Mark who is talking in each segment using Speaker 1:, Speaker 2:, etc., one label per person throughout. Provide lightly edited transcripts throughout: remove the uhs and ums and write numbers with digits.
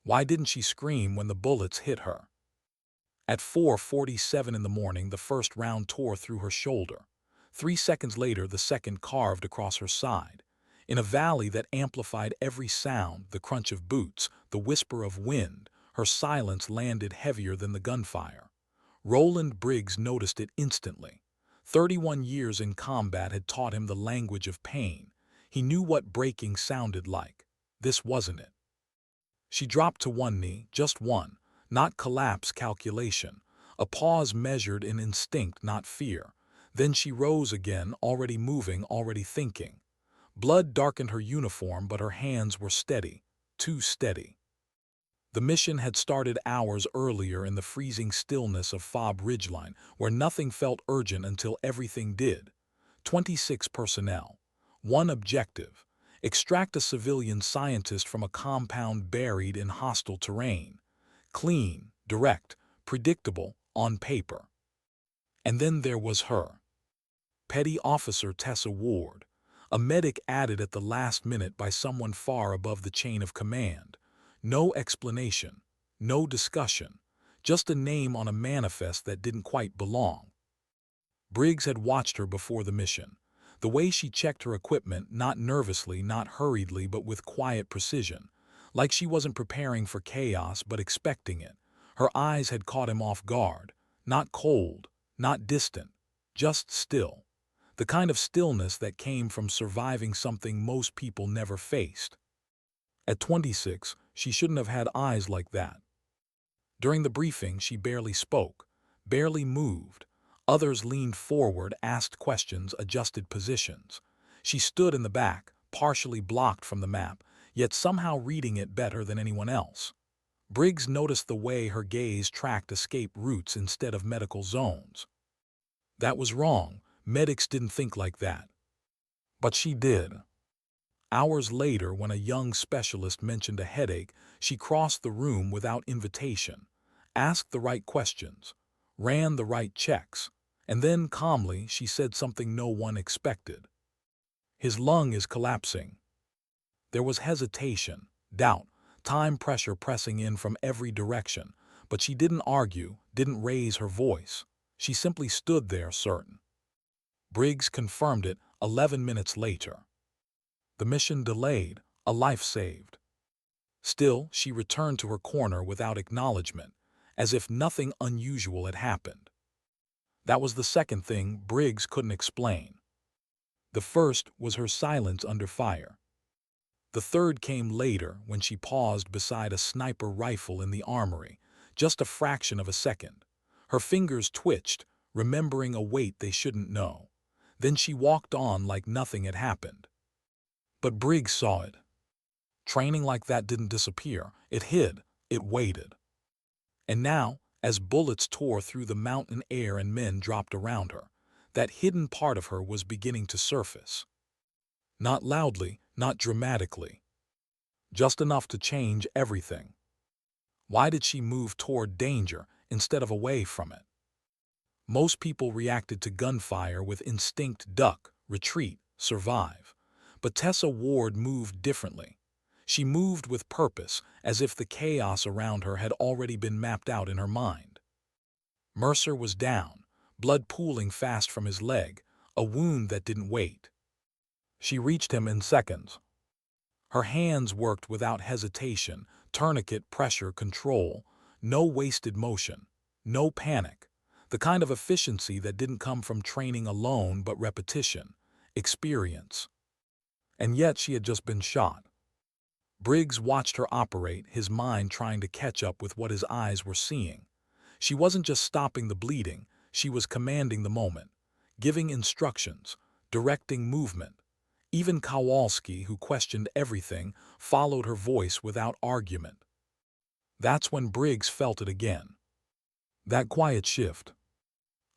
Speaker 1: Why didn't she scream when the bullets hit her? At 4:47 in the morning, the first round tore through her shoulder. 3 seconds later, the second carved across her side. In a valley that amplified every sound, the crunch of boots, the whisper of wind, her silence landed heavier than the gunfire. Roland Briggs noticed it instantly. 31 years in combat had taught him the language of pain. He knew what breaking sounded like. This wasn't it. She dropped to one knee, just one, not collapse, calculation. A pause measured in instinct, not fear. Then she rose again, already moving, already thinking. Blood darkened her uniform, but her hands were steady, too steady. The mission had started hours earlier in the freezing stillness of Fob Ridgeline, where nothing felt urgent until everything did. 26 personnel. One objective: extract a civilian scientist from a compound buried in hostile terrain. Clean, direct, predictable, on paper. And then there was her. Petty Officer Tessa Ward, a medic added at the last minute by someone far above the chain of command. No explanation, no discussion, just a name on a manifest that didn't quite belong. Briggs had watched her before the mission. The way she checked her equipment, not nervously, not hurriedly, but with quiet precision, like she wasn't preparing for chaos but expecting it. Her eyes had caught him off guard, not cold, not distant, just still. The kind of stillness that came from surviving something most people never faced. At 26, she shouldn't have had eyes like that. During the briefing, she barely spoke, barely moved. Others leaned forward, asked questions, adjusted positions. She stood in the back, partially blocked from the map, yet somehow reading it better than anyone else. Briggs noticed the way her gaze tracked escape routes instead of medical zones. That was wrong. Medics didn't think like that. But she did. Hours later, when a young specialist mentioned a headache, she crossed the room without invitation, asked the right questions, ran the right checks, and then calmly she said something no one expected. His lung is collapsing. There was hesitation, doubt, time pressure pressing in from every direction, but she didn't argue, didn't raise her voice. She simply stood there, certain. Briggs confirmed it 11 minutes later. The mission delayed, a life saved. Still, she returned to her corner without acknowledgement, as if nothing unusual had happened. That was the second thing Briggs couldn't explain. The first was her silence under fire. The third came later when she paused beside a sniper rifle in the armory, just a fraction of a second. Her fingers twitched, remembering a weight they shouldn't know. Then she walked on like nothing had happened. But Briggs saw it. Training like that didn't disappear. It hid. It waited. And now, as bullets tore through the mountain air and men dropped around her, that hidden part of her was beginning to surface. Not loudly, not dramatically. Just enough to change everything. Why did she move toward danger instead of away from it? Most people reacted to gunfire with instinct: duck, retreat, survive. But Tessa Ward moved differently. She moved with purpose, as if the chaos around her had already been mapped out in her mind. Mercer was down, blood pooling fast from his leg, a wound that didn't wait. She reached him in seconds. Her hands worked without hesitation, tourniquet, pressure, control, no wasted motion, no panic, the kind of efficiency that didn't come from training alone but repetition, experience. And yet she had just been shot. Briggs watched her operate, his mind trying to catch up with what his eyes were seeing. She wasn't just stopping the bleeding, she was commanding the moment, giving instructions, directing movement. Even Kowalski, who questioned everything, followed her voice without argument. That's when Briggs felt it again. That quiet shift.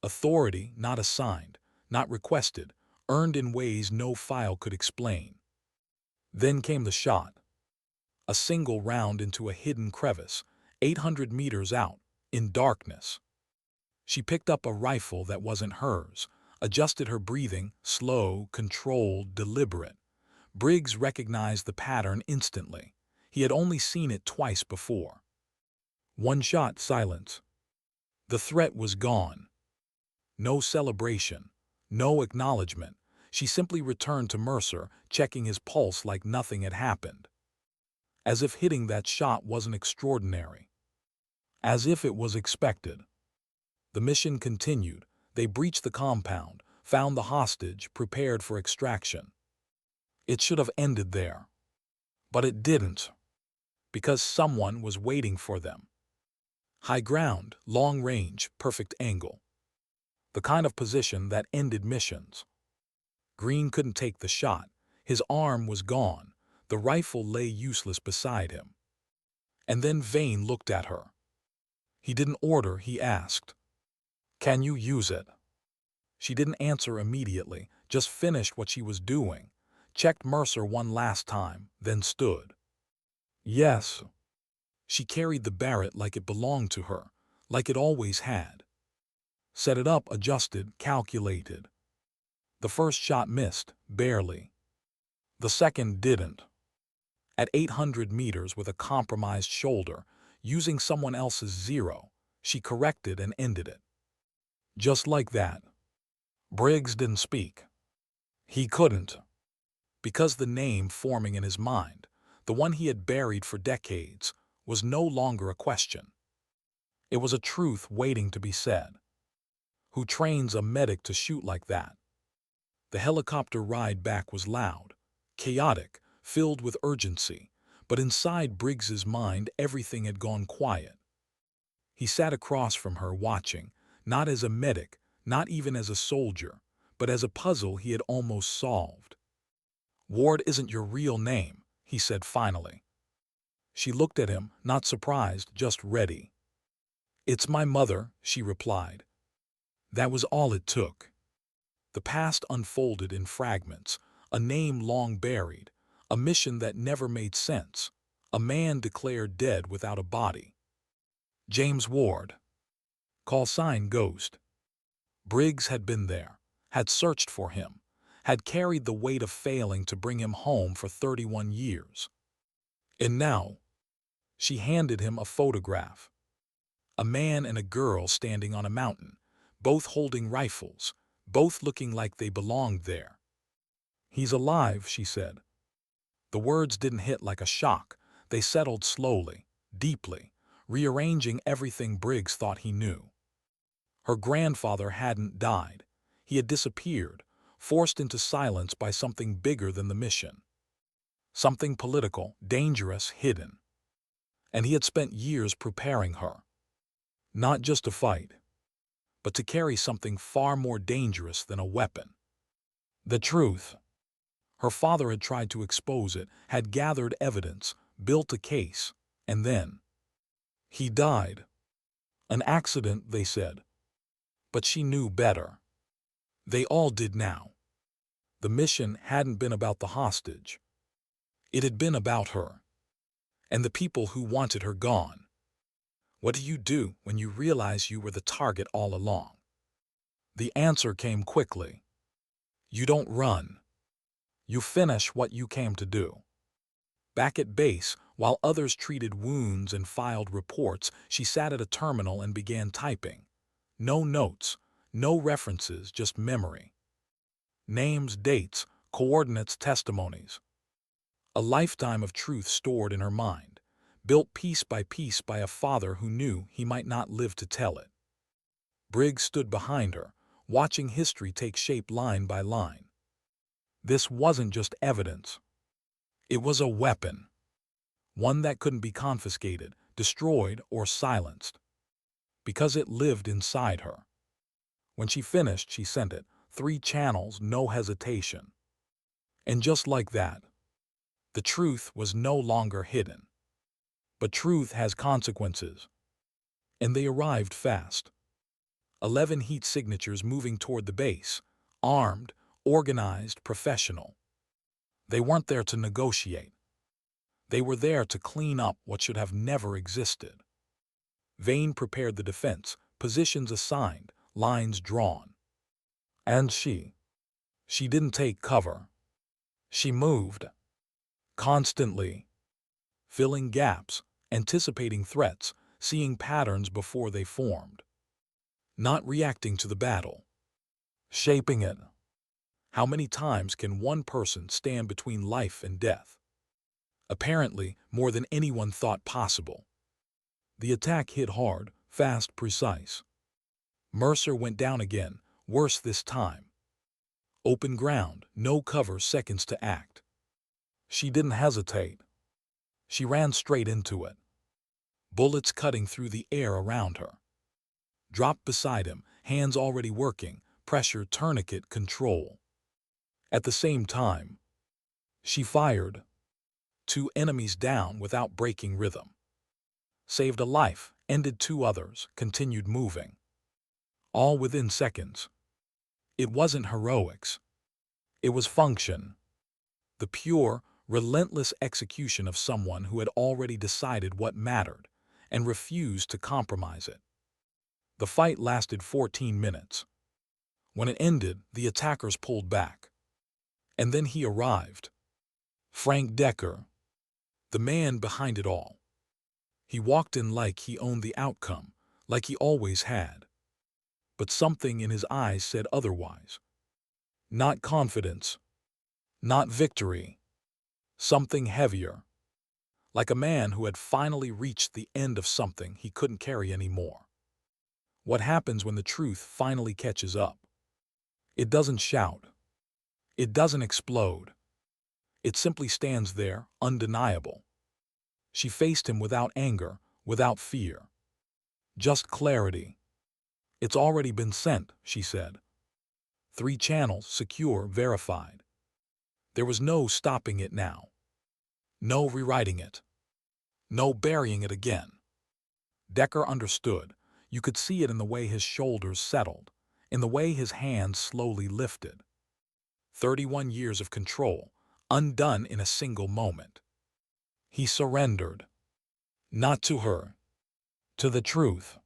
Speaker 1: Authority not assigned, not requested, earned in ways no file could explain. Then came the shot. A single round into a hidden crevice, 800 meters out, in darkness. She picked up a rifle that wasn't hers, adjusted her breathing, slow, controlled, deliberate. Briggs recognized the pattern instantly. He had only seen it twice before. One shot, silence. The threat was gone. No celebration, no acknowledgement. She simply returned to Mercer, checking his pulse like nothing had happened. As if hitting that shot wasn't extraordinary. As if it was expected. The mission continued. They breached the compound, found the hostage, prepared for extraction. It should have ended there. But it didn't. Because someone was waiting for them. High ground, long range, perfect angle. The kind of position that ended missions. Green couldn't take the shot. His arm was gone. The rifle lay useless beside him. And then Vane looked at her. He didn't order, he asked. "Can you use it?" She didn't answer immediately, just finished what she was doing, checked Mercer one last time, then stood. Yes. She carried the Barrett like it belonged to her, like it always had. Set it up, adjusted, calculated. The first shot missed, barely. The second didn't. At 800 meters with a compromised shoulder, using someone else's zero, she corrected and ended it. Just like that. Briggs didn't speak. He couldn't. Because the name forming in his mind, the one he had buried for decades, was no longer a question. It was a truth waiting to be said. Who trains a medic to shoot like that? The helicopter ride back was loud, chaotic, filled with urgency, but inside Briggs's mind everything had gone quiet. He sat across from her watching, not as a medic, not even as a soldier, but as a puzzle he had almost solved. "Ward isn't your real name," he said finally. She looked at him, not surprised, just ready. "It's my mother," she replied. That was all it took. The past unfolded in fragments, a name long buried, a mission that never made sense, a man declared dead without a body. James Ward. Call sign Ghost. Briggs had been there, had searched for him, had carried the weight of failing to bring him home for 31 years. And now, she handed him a photograph. A man and a girl standing on a mountain, both holding rifles, both looking like they belonged there. "He's alive," she said. The words didn't hit like a shock. They settled slowly, deeply, rearranging everything Briggs thought he knew. Her grandfather hadn't died. He had disappeared, forced into silence by something bigger than the mission. Something political, dangerous, hidden. And he had spent years preparing her. Not just to fight, but to carry something far more dangerous than a weapon. The truth. Her father had tried to expose it, had gathered evidence, built a case, and then he died. An accident, they said. But she knew better. They all did now. The mission hadn't been about the hostage. It had been about her. And the people who wanted her gone. What do you do when you realize you were the target all along? The answer came quickly. You don't run. You finish what you came to do. Back at base, while others treated wounds and filed reports, she sat at a terminal and began typing. No notes, no references, just memory. Names, dates, coordinates, testimonies. A lifetime of truth stored in her mind, built piece by piece by a father who knew he might not live to tell it. Briggs stood behind her, watching history take shape line by line. This wasn't just evidence. It was a weapon. One that couldn't be confiscated, destroyed, or silenced. Because it lived inside her. When she finished, she sent it, 3 channels, no hesitation. And just like that, the truth was no longer hidden. But truth has consequences. And they arrived fast. 11 heat signatures moving toward the base, armed, organized, professional. They weren't there to negotiate. They were there to clean up what should have never existed. Vane prepared the defense, positions assigned, lines drawn. And she didn't take cover. She moved. Constantly. filling gaps, anticipating threats, seeing patterns before they formed. Not reacting to the battle, shaping it. How many times can one person stand between life and death? Apparently, more than anyone thought possible. The attack hit hard, fast, precise. Mercer went down again, worse this time. Open ground, no cover, seconds to act. She didn't hesitate. She ran straight into it. Bullets cutting through the air around her. Dropped beside him, hands already working, pressure, tourniquet, control. At the same time, she fired. 2 enemies down without breaking rhythm. Saved a life, ended 2 others, continued moving. All within seconds. It wasn't heroics. It was function. The pure, relentless execution of someone who had already decided what mattered and refused to compromise it. The fight lasted 14 minutes. When it ended, the attackers pulled back. And then he arrived. Frank Decker, the man behind it all. He walked in like he owned the outcome, like he always had. But something in his eyes said otherwise. Not confidence. Not victory. Something heavier. Like a man who had finally reached the end of something he couldn't carry anymore. What happens when the truth finally catches up? It doesn't shout. It doesn't explode. It simply stands there, undeniable. She faced him without anger, without fear. Just clarity. It's already been sent, she said. 3 channels, secure, verified. There was no stopping it now. No rewriting it. No burying it again. Decker understood. You could see it in the way his shoulders settled, in the way his hands slowly lifted. 31 years of control, undone in a single moment. He surrendered. Not to her. To the truth.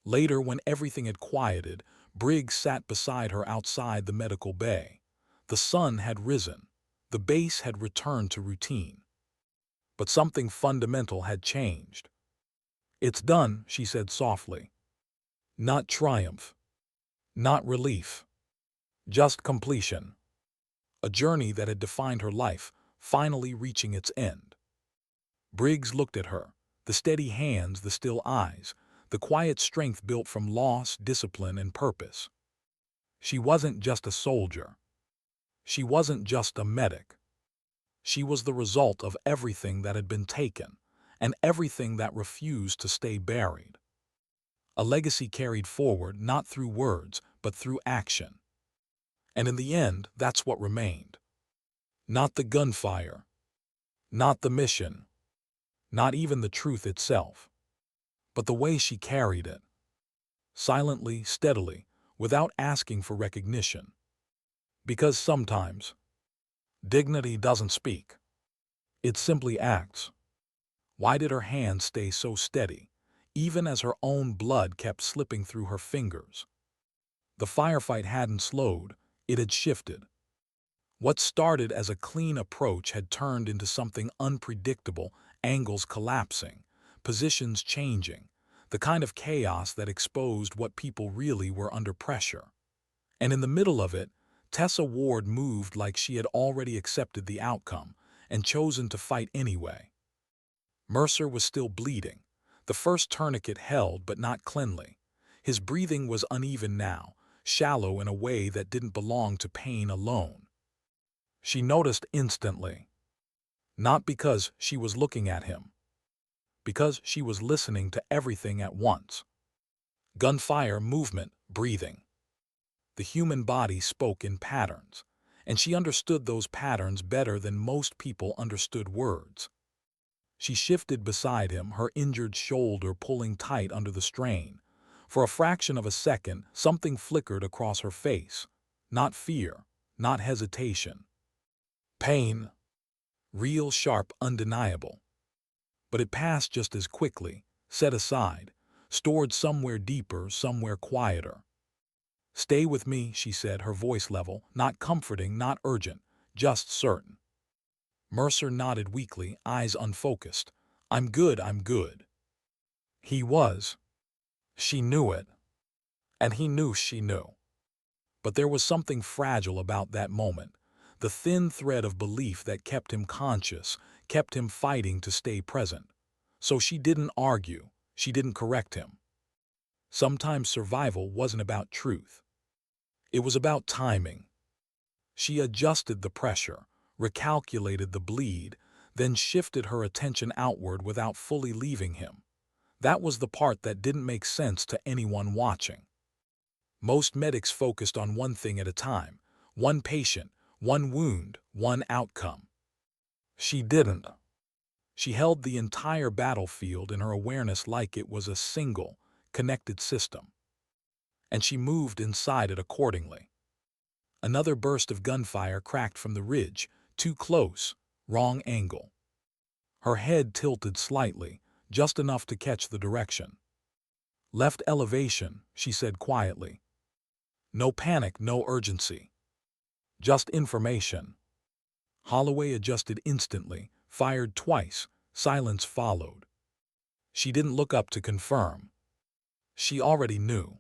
Speaker 1: Later, when everything had quieted, Briggs sat beside her outside the medical bay. The sun had risen. The base had returned to routine. But something fundamental had changed. It's done, she said softly. Not triumph. Not relief. Just completion. A journey that had defined her life, finally reaching its end. Briggs looked at her, the steady hands, the still eyes, the quiet strength built from loss, discipline, and purpose. She wasn't just a soldier. She wasn't just a medic. She was the result of everything that had been taken, and everything that refused to stay buried. A legacy carried forward not through words, but through action. And in the end, that's what remained. Not the gunfire. Not the mission. Not even the truth itself. But the way she carried it. Silently, steadily, without asking for recognition. Because sometimes, dignity doesn't speak. It simply acts. Why did her hands stay so steady, even as her own blood kept slipping through her fingers? The firefight hadn't slowed, it had shifted. What started as a clean approach had turned into something unpredictable, angles collapsing, positions changing, the kind of chaos that exposed what people really were under pressure. And in the middle of it, Tessa Ward moved like she had already accepted the outcome and chosen to fight anyway. Mercer was still bleeding, the first tourniquet held but not cleanly. His breathing was uneven now, shallow in a way that didn't belong to pain alone. She noticed instantly. Not because she was looking at him. Because she was listening to everything at once. Gunfire, movement, breathing. The human body spoke in patterns, and she understood those patterns better than most people understood words. She shifted beside him, her injured shoulder pulling tight under the strain. For a fraction of a second, something flickered across her face. Not fear, not hesitation. Pain. Real, sharp, undeniable. But it passed just as quickly, set aside, stored somewhere deeper, somewhere quieter. Stay with me, she said, her voice level, not comforting, not urgent, just certain. Mercer nodded weakly, eyes unfocused. I'm good, I'm good. He was. She knew it. And he knew she knew. But there was something fragile about that moment. The thin thread of belief that kept him conscious, kept him fighting to stay present. So she didn't argue. She didn't correct him. Sometimes survival wasn't about truth. It was about timing. She adjusted the pressure, recalculated the bleed, then shifted her attention outward without fully leaving him. That was the part that didn't make sense to anyone watching. Most medics focused on one thing at a time, one patient, one wound, one outcome. She didn't. She held the entire battlefield in her awareness like it was a single, connected system. And she moved inside it accordingly. Another burst of gunfire cracked from the ridge, too close, wrong angle. Her head tilted slightly, just enough to catch the direction. Left elevation, she said quietly. No panic, no urgency. Just information. Holloway adjusted instantly, fired twice, silence followed. She didn't look up to confirm. She already knew.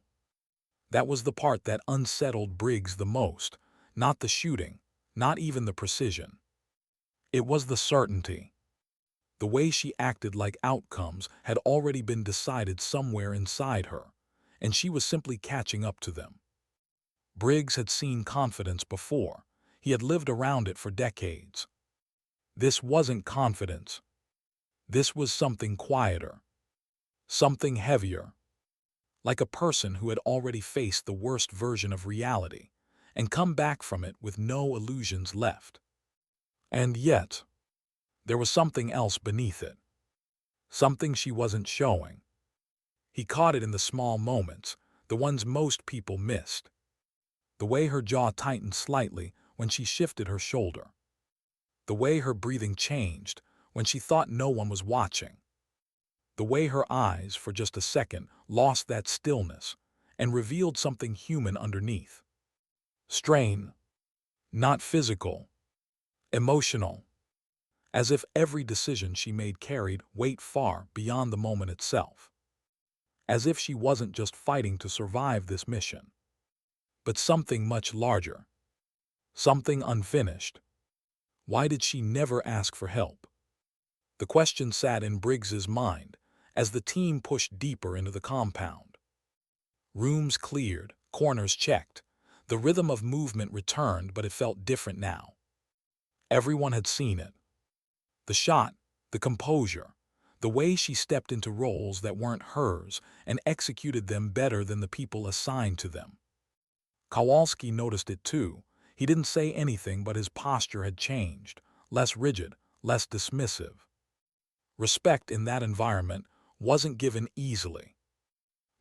Speaker 1: That was the part that unsettled Briggs the most, not the shooting, not even the precision. It was the certainty. The way she acted like outcomes had already been decided somewhere inside her, and she was simply catching up to them. Briggs had seen confidence before. He had lived around it for decades. This wasn't confidence. This was something quieter, something heavier, like a person who had already faced the worst version of reality and come back from it with no illusions left. And yet, there was something else beneath it, something she wasn't showing. He caught it in the small moments, the ones most people missed. The way her jaw tightened slightly when she shifted her shoulder. The way her breathing changed when she thought no one was watching. The way her eyes, for just a second, lost that stillness and revealed something human underneath. Strain. Not physical. Emotional. As if every decision she made carried weight far beyond the moment itself. As if she wasn't just fighting to survive this mission, but something much larger. Something unfinished. Why did she never ask for help? The question sat in Briggs's mind as the team pushed deeper into the compound. Rooms cleared, corners checked. The rhythm of movement returned, but it felt different now. Everyone had seen it. The shot, the composure, the way she stepped into roles that weren't hers and executed them better than the people assigned to them. Kowalski noticed it too. He didn't say anything, but his posture had changed, less rigid, less dismissive. Respect in that environment wasn't given easily.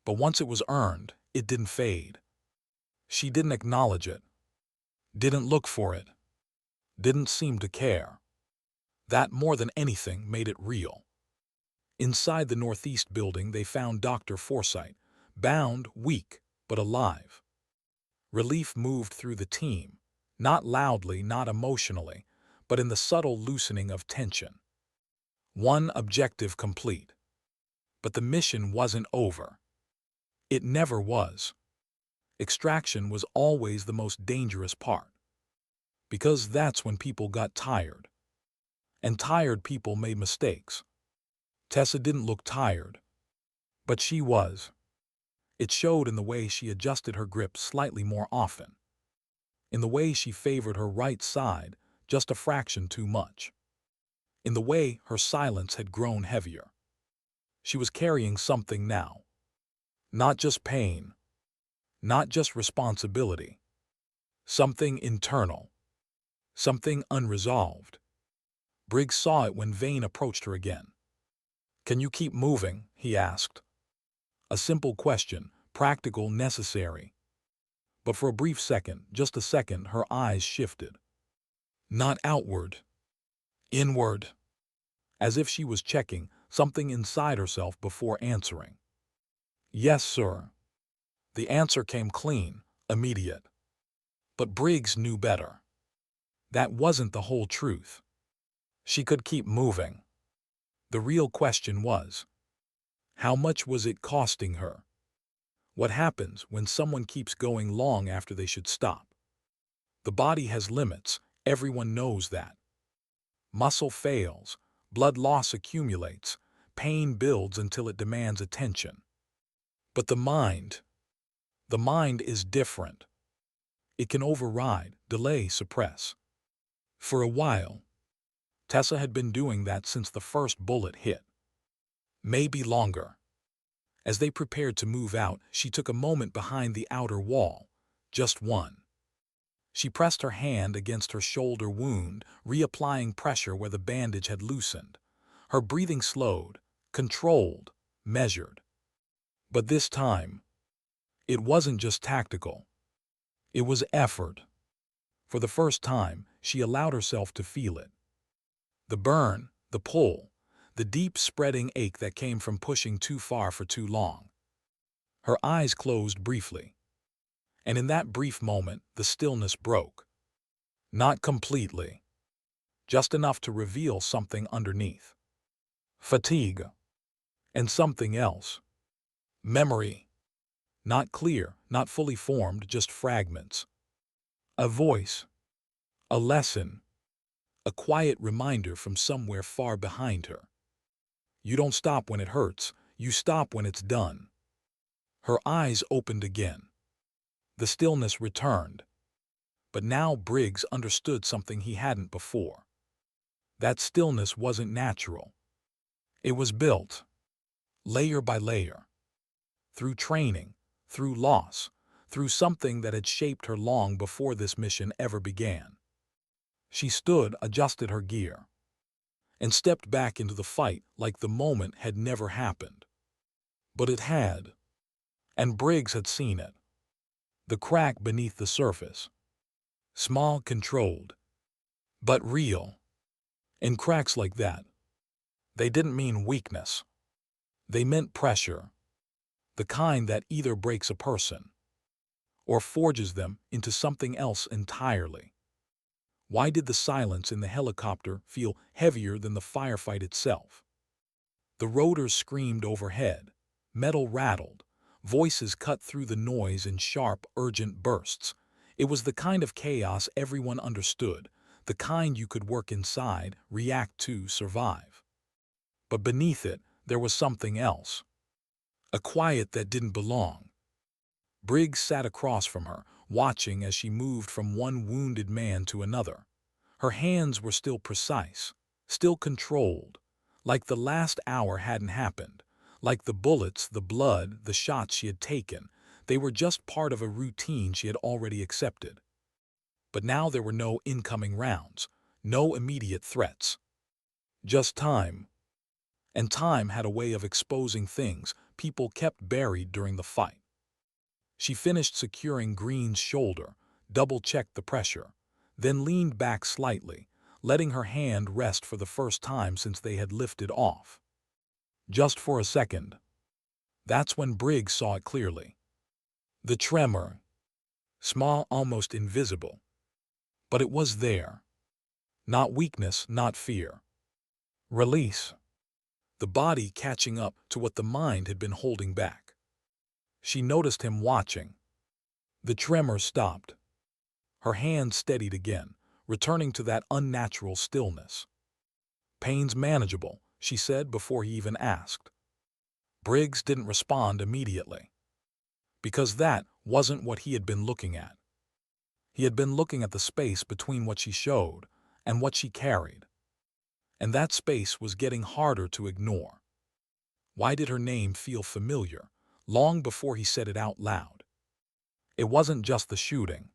Speaker 1: But once it was earned, it didn't fade. She didn't acknowledge it, didn't look for it, didn't seem to care. That, more than anything, made it real. Inside the Northeast building, they found Dr. Forsythe, bound, weak, but alive. Relief moved through the team, not loudly, not emotionally, but in the subtle loosening of tension. One objective complete. But the mission wasn't over. It never was. Extraction was always the most dangerous part. Because that's when people got tired. And tired people made mistakes. Tessa didn't look tired. But she was. It showed in the way she adjusted her grip slightly more often. In the way she favored her right side just a fraction too much. In the way her silence had grown heavier. She was carrying something now. Not just pain. Not just responsibility. Something internal. Something unresolved. Briggs saw it when Vane approached her again. "Can you keep moving?" he asked. A simple question, practical, necessary. But for a brief second, just a second, her eyes shifted. Not outward. Inward. As if she was checking something inside herself before answering. "Yes, sir." The answer came clean, immediate. But Briggs knew better. That wasn't the whole truth. She could keep moving. The real question was, how much was it costing her? What happens when someone keeps going long after they should stop? The body has limits, everyone knows that. Muscle fails, blood loss accumulates, pain builds until it demands attention. But the mind is different. It can override, delay, suppress. For a while, Tessa had been doing that since the first bullet hit. Maybe longer. As they prepared to move out, she took a moment behind the outer wall. Just one. She pressed her hand against her shoulder wound, reapplying pressure where the bandage had loosened. Her breathing slowed, controlled, measured. But this time, it wasn't just tactical. It was effort. For the first time, she allowed herself to feel it. The burn, the pull, the deep spreading ache that came from pushing too far for too long. Her eyes closed briefly. And in that brief moment, the stillness broke. Not completely. Just enough to reveal something underneath. Fatigue. And something else. Memory. Not clear, not fully formed, just fragments. A voice. A lesson. A quiet reminder from somewhere far behind her. You don't stop when it hurts, you stop when it's done. Her eyes opened again. The stillness returned. But now Briggs understood something he hadn't before. That stillness wasn't natural. It was built, layer by layer. Through training, through loss, through something that had shaped her long before this mission ever began. She stood, adjusted her gear, and stepped back into the fight like the moment had never happened. But it had, and Briggs had seen it. The crack beneath the surface. Small, controlled, but real. And cracks like that, they didn't mean weakness. They meant pressure. The kind that either breaks a person or forges them into something else entirely. Why did the silence in the helicopter feel heavier than the firefight itself? The rotors screamed overhead, metal rattled, voices cut through the noise in sharp, urgent bursts. It was the kind of chaos everyone understood, the kind you could work inside, react to, survive. But beneath it, there was something else. A quiet that didn't belong. Briggs sat across from her, watching as she moved from one wounded man to another. Her hands were still precise, still controlled, like the last hour hadn't happened, like the bullets, the blood, the shots she had taken. They were just part of a routine she had already accepted. But now there were no incoming rounds, no immediate threats. Just time. And time had a way of exposing things people kept buried during the fight. She finished securing Green's shoulder, double-checked the pressure, then leaned back slightly, letting her hand rest for the first time since they had lifted off. Just for a second. That's when Briggs saw it clearly. The tremor. Small, almost invisible. But it was there. Not weakness, not fear. Release. The body catching up to what the mind had been holding back. She noticed him watching. The tremor stopped. Her hand steadied again, returning to that unnatural stillness. Pain's manageable, she said before he even asked. Briggs didn't respond immediately. Because that wasn't what he had been looking at. He had been looking at the space between what she showed and what she carried. And that space was getting harder to ignore. Why did her name feel familiar, long before he said it out loud? It wasn't just the shooting.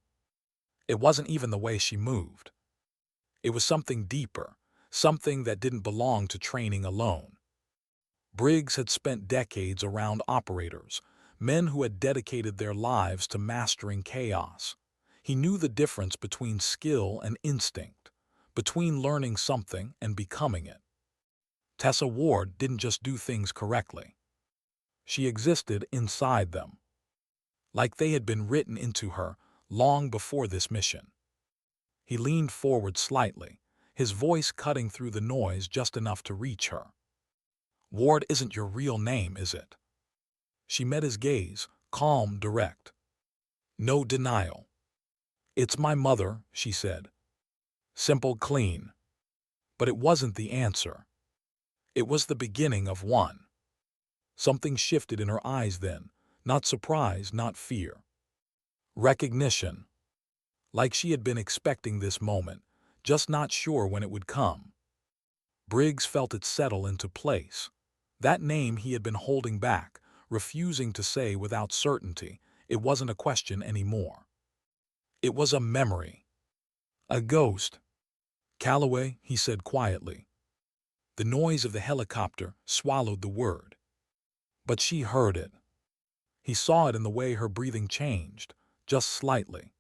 Speaker 1: It wasn't even the way she moved. It was something deeper, something that didn't belong to training alone. Briggs had spent decades around operators, men who had dedicated their lives to mastering chaos. He knew the difference between skill and instinct, between learning something and becoming it. Tessa Ward didn't just do things correctly. She existed inside them, like they had been written into her long before this mission. He leaned forward slightly, his voice cutting through the noise just enough to reach her. "Ward isn't your real name, is it?" She met his gaze, calm, direct. No denial. "It's my mother," she said. Simple, clean. But it wasn't the answer. It was the beginning of one. Something shifted in her eyes then, not surprise, not fear. Recognition. Like she had been expecting this moment, just not sure when it would come. Briggs felt it settle into place. That name he had been holding back, refusing to say without certainty, it wasn't a question anymore. It was a memory. A ghost. "Calloway," he said quietly. The noise of the helicopter swallowed the word. But she heard it. He saw it in the way her breathing changed, just slightly.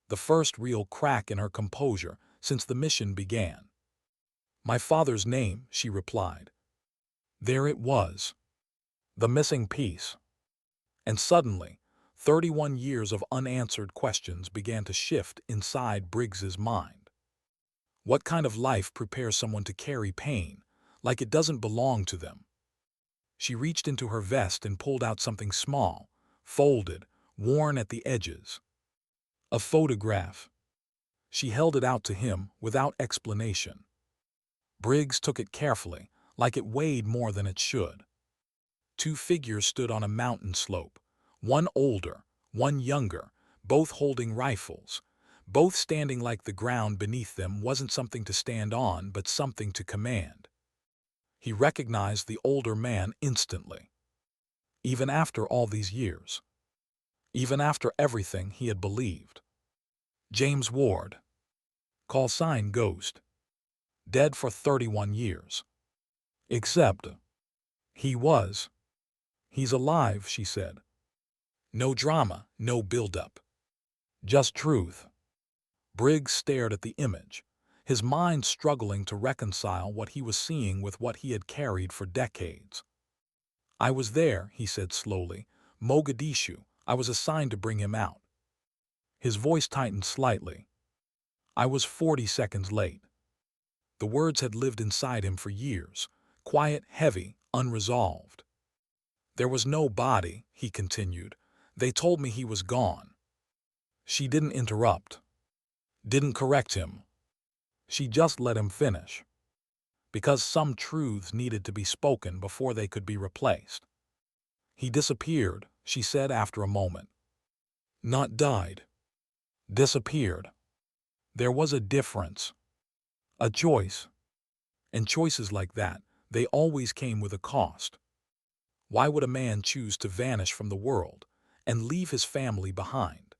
Speaker 1: The first real crack in her composure since the mission began. "My father's name," she replied. There it was. The missing piece. And suddenly, 31 years of unanswered questions began to shift inside Briggs's mind. What kind of life prepares someone to carry pain, like it doesn't belong to them? She reached into her vest and pulled out something small, folded, worn at the edges. A photograph. She held it out to him without explanation. Briggs took it carefully, like it weighed more than it should. Two figures stood on a mountain slope, one older, one younger, both holding rifles, both standing like the ground beneath them wasn't something to stand on but something to command. He recognized the older man instantly. Even after all these years. Even after everything he had believed. James Ward. Call sign Ghost. Dead for 31 years. Except, he was. "He's alive," she said. No drama, no build-up. Just truth. Briggs stared at the image, his mind struggling to reconcile what he was seeing with what he had carried for decades. "I was there," he said slowly. "Mogadishu. I was assigned to bring him out." His voice tightened slightly. "I was 40 seconds late." The words had lived inside him for years, quiet, heavy, unresolved. "There was no body," he continued. "They told me he was gone." She didn't interrupt. Didn't correct him. She just let him finish. Because some truths needed to be spoken before they could be replaced. "He disappeared," she said after a moment. "Not died. Disappeared." There was a difference. A choice. And choices like that, they always came with a cost. Why would a man choose to vanish from the world and leave his family behind?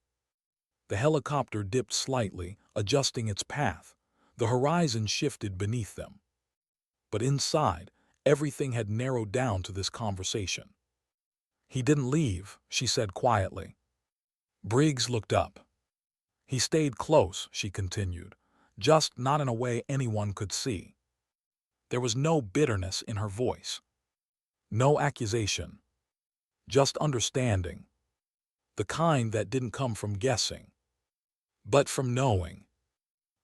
Speaker 1: The helicopter dipped slightly, adjusting its path. The horizon shifted beneath them. But inside, everything had narrowed down to this conversation. "He didn't leave," she said quietly. Briggs looked up. "He stayed close," she continued, "just not in a way anyone could see." There was no bitterness in her voice. No accusation. Just understanding. The kind that didn't come from guessing, but from knowing.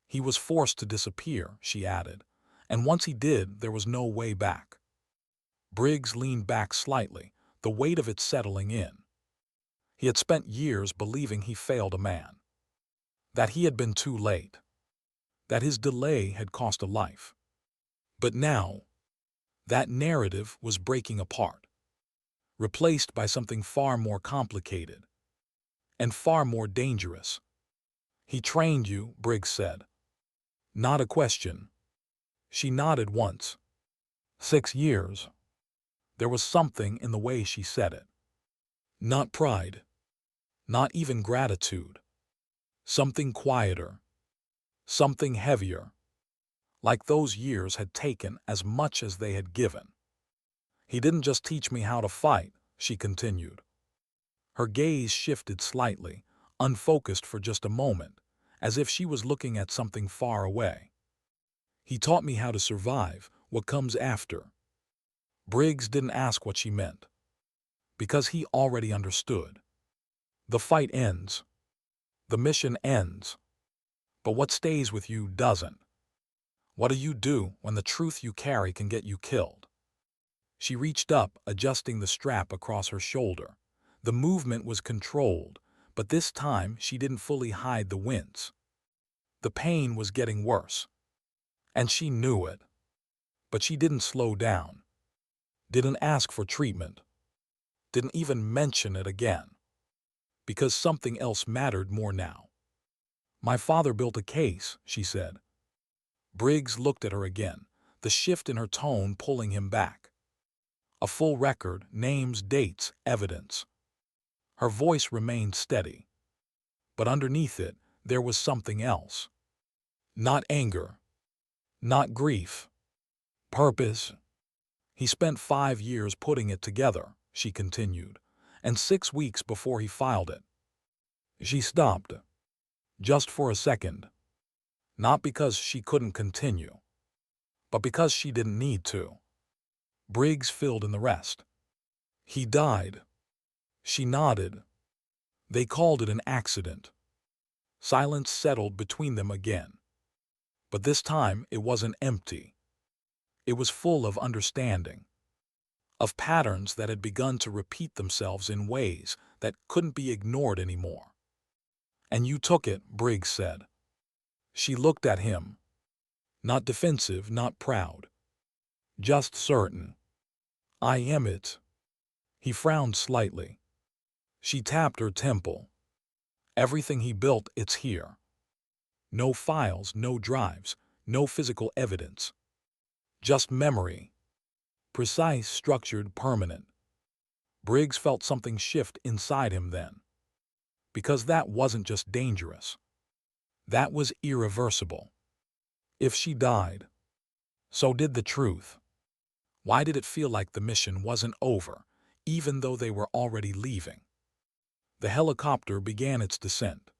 Speaker 1: "He was forced to disappear," she added, "and once he did, there was no way back." Briggs leaned back slightly, the weight of it settling in. He had spent years believing he failed a man. That he had been too late. That his delay had cost a life. But now, that narrative was breaking apart. Replaced by something far more complicated. And far more dangerous. "He trained you," Briggs said. Not a question. She nodded once. 6 years. There was something in the way she said it. Not pride. Not even gratitude. Something quieter. Something heavier. Like those years had taken as much as they had given. "He didn't just teach me how to fight," she continued. Her gaze shifted slightly, unfocused for just a moment, as if she was looking at something far away. "He taught me how to survive, what comes after." Briggs didn't ask what she meant. Because he already understood. The fight ends. The mission ends. But what stays with you doesn't. What do you do when the truth you carry can get you killed? She reached up, adjusting the strap across her shoulder. The movement was controlled, but this time she didn't fully hide the wince. The pain was getting worse, and she knew it. But she didn't slow down, didn't ask for treatment, didn't even mention it again, because something else mattered more now. My father built a case, she said. Briggs looked at her again, the shift in her tone pulling him back. A full record, names, dates, evidence. Her voice remained steady, but underneath it, there was something else. Not anger, not grief, purpose. He spent 5 years putting it together, she continued, and 6 weeks before he filed it. She stopped, just for a second, not because she couldn't continue, but because she didn't need to. Briggs filled in the rest. He died. She nodded. They called it an accident. Silence settled between them again. But this time it wasn't empty. It was full of understanding, of patterns that had begun to repeat themselves in ways that couldn't be ignored anymore. And you took it, Briggs said. She looked at him, not defensive, not proud, just certain. I am it. He frowned slightly. She tapped her temple. Everything he built, it's here. No files, no drives, no physical evidence. Just memory. Precise, structured, permanent. Briggs felt something shift inside him then. Because that wasn't just dangerous. That was irreversible. If she died, so did the truth. Why did it feel like the mission wasn't over, even though they were already leaving? The helicopter began its descent.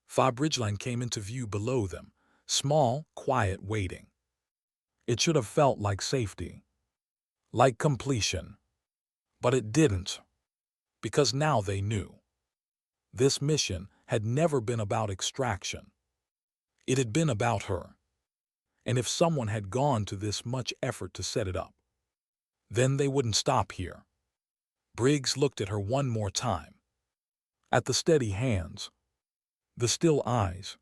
Speaker 1: Fob Ridgeline came into view below them, small, quiet, waiting. It should have felt like safety, like completion. But it didn't, because now they knew. This mission had never been about extraction. It had been about her. And if someone had gone to this much effort to set it up, then they wouldn't stop here. Briggs looked at her one more time. At the steady hands, the still eyes,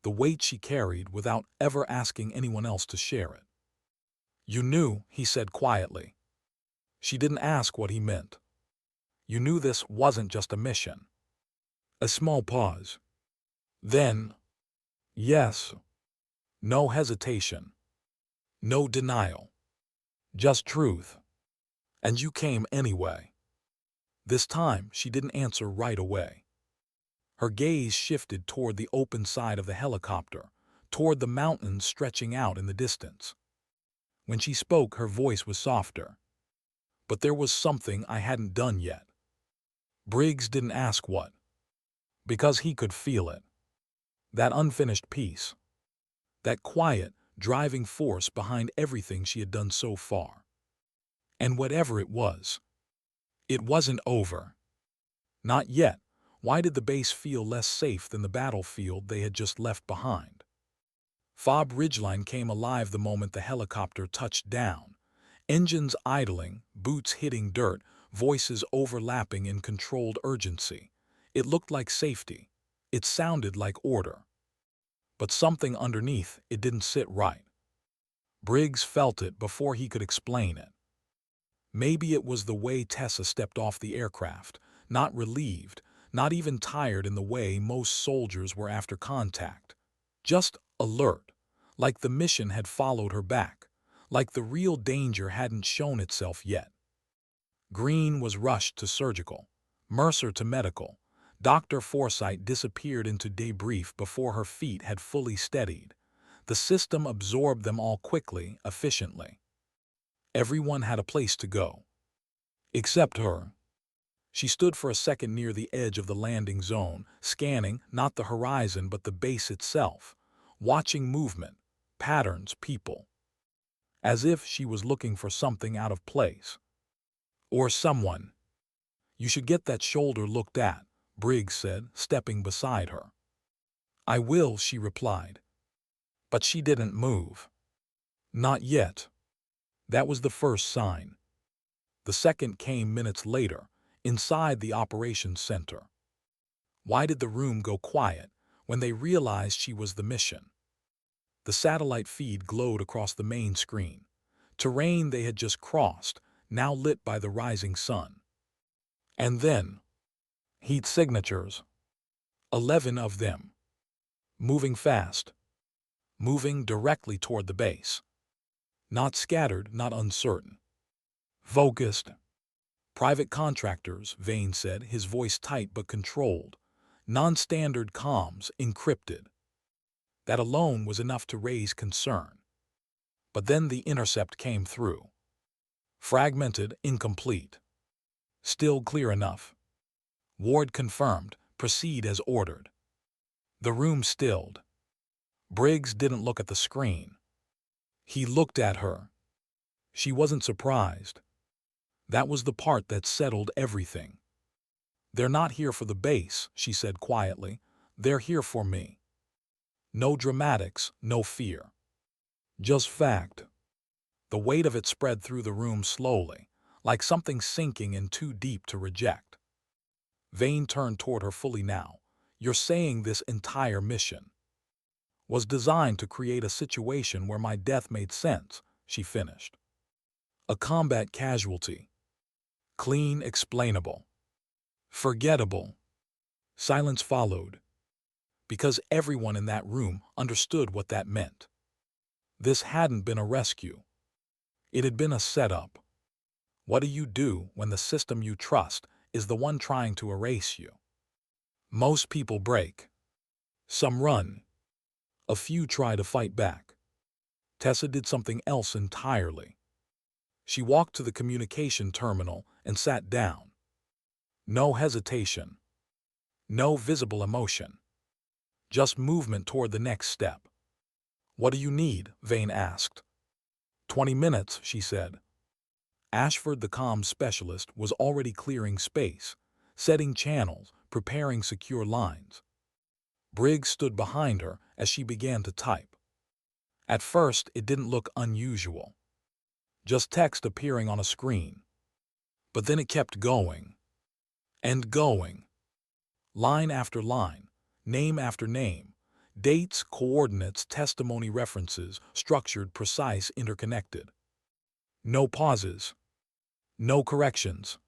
Speaker 1: the weight she carried without ever asking anyone else to share it. You knew, he said quietly. She didn't ask what he meant. You knew this wasn't just a mission. A small pause. Then, yes. No hesitation. No denial. Just truth. And you came anyway. This time, she didn't answer right away. Her gaze shifted toward the open side of the helicopter, toward the mountains stretching out in the distance. When she spoke, her voice was softer. But there was something I hadn't done yet. Briggs didn't ask what. Because he could feel it. That unfinished piece. That quiet, driving force behind everything she had done so far. And whatever it wasn't over. Not yet. Why did the base feel less safe than the battlefield they had just left behind? Fob Ridgeline came alive the moment the helicopter touched down. Engines idling, boots hitting dirt, voices overlapping in controlled urgency. It looked like safety. It sounded like order. But something underneath, it didn't sit right. Briggs felt it before he could explain it. Maybe it was the way Tessa stepped off the aircraft, not relieved, not even tired in the way most soldiers were after contact. Just alert, like the mission had followed her back, like the real danger hadn't shown itself yet. Green was rushed to surgical, Mercer to medical. Dr. Forsythe disappeared into debrief before her feet had fully steadied. The system absorbed them all quickly, efficiently. Everyone had a place to go. Except her. She stood for a second near the edge of the landing zone, scanning not the horizon but the base itself, watching movement, patterns, people. As if she was looking for something out of place. Or someone. You should get that shoulder looked at, Briggs said, stepping beside her. I will, she replied. But she didn't move. Not yet. That was the first sign. The second came minutes later, inside the operations center. Why did the room go quiet when they realized she was the mission? The satellite feed glowed across the main screen. Terrain they had just crossed, now lit by the rising sun. And then, heat signatures. 11 of them. Moving fast. Moving directly toward the base. Not scattered, not uncertain. Focused. Private contractors, Vane said, his voice tight but controlled. Non-standard comms, encrypted. That alone was enough to raise concern. But then the intercept came through. Fragmented, incomplete. Still clear enough. Ward confirmed, proceed as ordered. The room stilled. Briggs didn't look at the screen. He looked at her. She wasn't surprised. That was the part that settled everything. They're not here for the base, she said quietly. They're here for me. No dramatics, no fear. Just fact. The weight of it spread through the room slowly, like something sinking in too deep to reject. Vane turned toward her fully now. You're saying this entire mission was designed to create a situation where my death made sense, she finished. A combat casualty. Clean, explainable. Forgettable. Silence followed, because everyone in that room understood what that meant. This hadn't been a rescue. It had been a setup. What do you do when the system you trust is the one trying to erase you? Most people break. Some run. A few try to fight back. Tessa did something else entirely. She walked to the communication terminal and sat down. No hesitation. No visible emotion. Just movement toward the next step. What do you need? Vane asked. 20 minutes, she said. Ashford, the comms specialist, was already clearing space, setting channels, preparing secure lines. Briggs stood behind her as she began to type. At first, it didn't look unusual. Just text appearing on a screen. But then it kept going. And going. Line after line, name after name, dates, coordinates, testimony references, structured, precise, interconnected. No pauses. No corrections.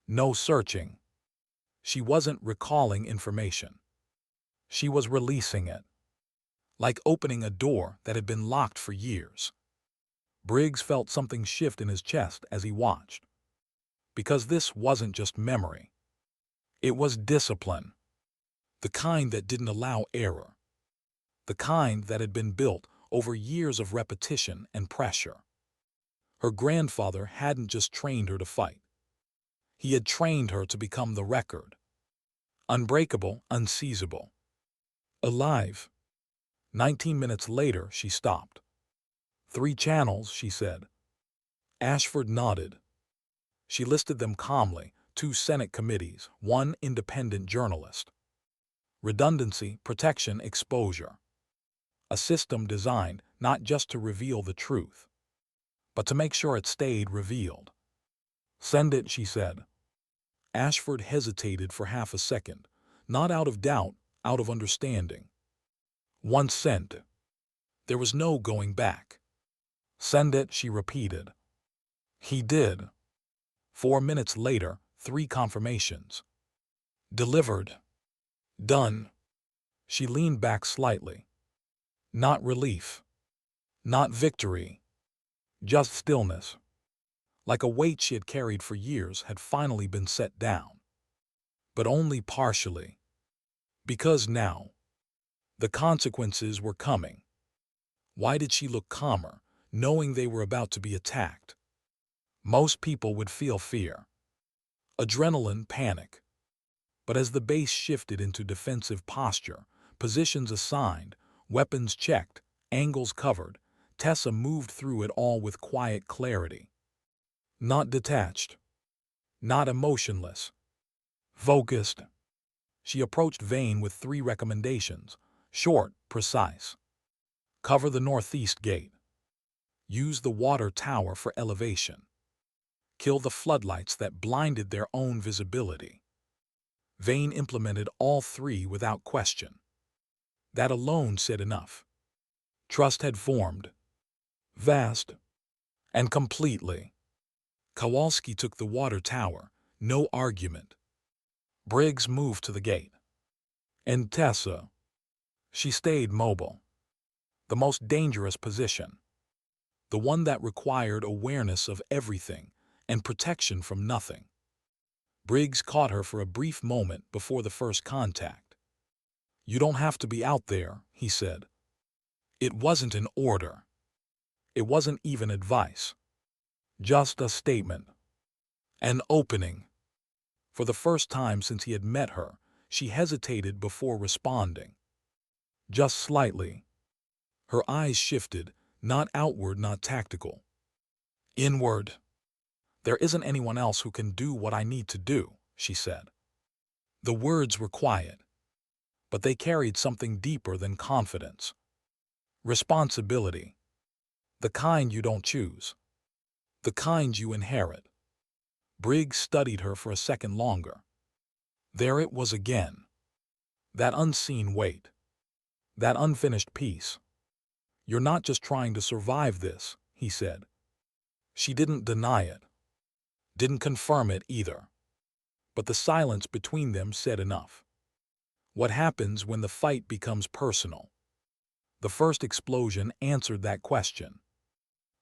Speaker 1: No searching. She wasn't recalling information. She was releasing it. Like opening a door that had been locked for years. Briggs felt something shift in his chest as he watched. Because this wasn't just memory. It was discipline. The kind that didn't allow error. The kind that had been built over years of repetition and pressure. Her grandfather hadn't just trained her to fight. He had trained her to become the record. Unbreakable, unseizable. Alive. 19 minutes later, she stopped. 3 channels, she said. Ashford nodded. She listed them calmly, 2 Senate committees, 1 independent journalist. Redundancy, protection, exposure. A system designed not just to reveal the truth, but to make sure it stayed revealed. Send it, she said. Ashford hesitated for half a second, not out of doubt, out of understanding. Once sent. There was no going back. Send it, she repeated. He did. 4 minutes later, 3 confirmations. Delivered. Done. She leaned back slightly. Not relief. Not victory. Just stillness. Like a weight she had carried for years had finally been set down. But only partially. Because now, the consequences were coming. Why did she look calmer, knowing they were about to be attacked? Most people would feel fear. Adrenaline, panic. But as the base shifted into defensive posture, positions assigned, weapons checked, angles covered, Tessa moved through it all with quiet clarity. Not detached. Not emotionless. Focused. She approached Vane with 3 recommendations, short, precise. Cover the northeast gate. Use the water tower for elevation. Kill the floodlights that blinded their own visibility. Vane implemented all three without question. That alone said enough. Trust had formed. Vast. And completely. Kowalski took the water tower, no argument. Briggs moved to the gate. And Tessa. She stayed mobile. The most dangerous position. The one that required awareness of everything and protection from nothing. Briggs caught her for a brief moment before the first contact. "You don't have to be out there," he said. It wasn't an order. It wasn't even advice. Just a statement. An opening. For the first time since he had met her, she hesitated before responding. Just slightly. Her eyes shifted, not outward, not tactical. Inward. "There isn't anyone else who can do what I need to do," she said. The words were quiet, but they carried something deeper than confidence. Responsibility. The kind you don't choose. The kind you inherit. Briggs studied her for a second longer. There it was again. That unseen weight. That unfinished piece. "You're not just trying to survive this," he said. She didn't deny it. Didn't confirm it either. But the silence between them said enough. What happens when the fight becomes personal? The first explosion answered that question.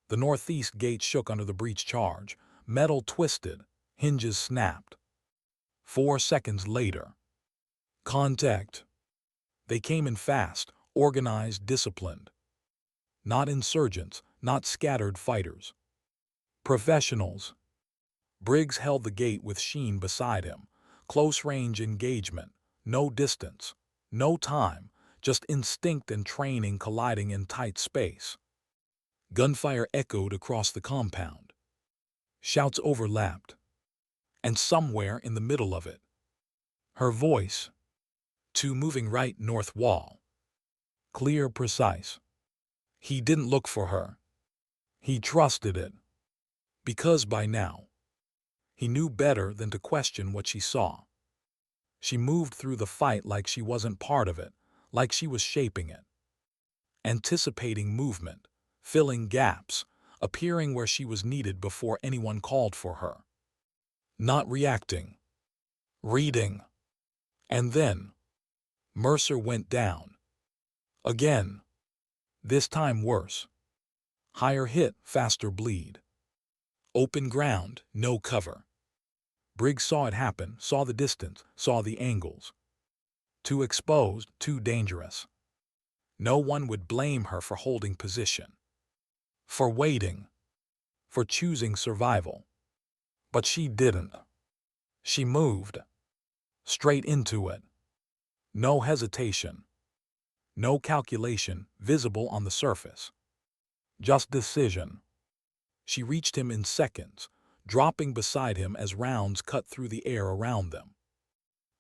Speaker 1: The northeast gate shook under the breech charge. Metal twisted. Hinges snapped. 4 seconds later. Contact. They came in fast, organized, disciplined. Not insurgents, not scattered fighters. Professionals. Briggs held the gate with Sheen beside him. Close-range engagement. No distance. No time. Just instinct and training colliding in tight space. Gunfire echoed across the compound. Shouts overlapped. And somewhere in the middle of it, her voice. 2 moving right north wall. Clear, precise. He didn't look for her. He trusted it. Because by now, he knew better than to question what she saw. She moved through the fight like she wasn't part of it, like she was shaping it. Anticipating movement, filling gaps, appearing where she was needed before anyone called for her. Not reacting. Reading. And then, Mercer went down. Again. This time worse. Higher hit, faster bleed. Open ground, no cover. Briggs saw it happen, saw the distance, saw the angles. Too exposed, too dangerous. No one would blame her for holding position. For waiting. For choosing survival. But she didn't. She moved. Straight into it. No hesitation. No calculation visible on the surface. Just decision. She reached him in seconds, dropping beside him as rounds cut through the air around them.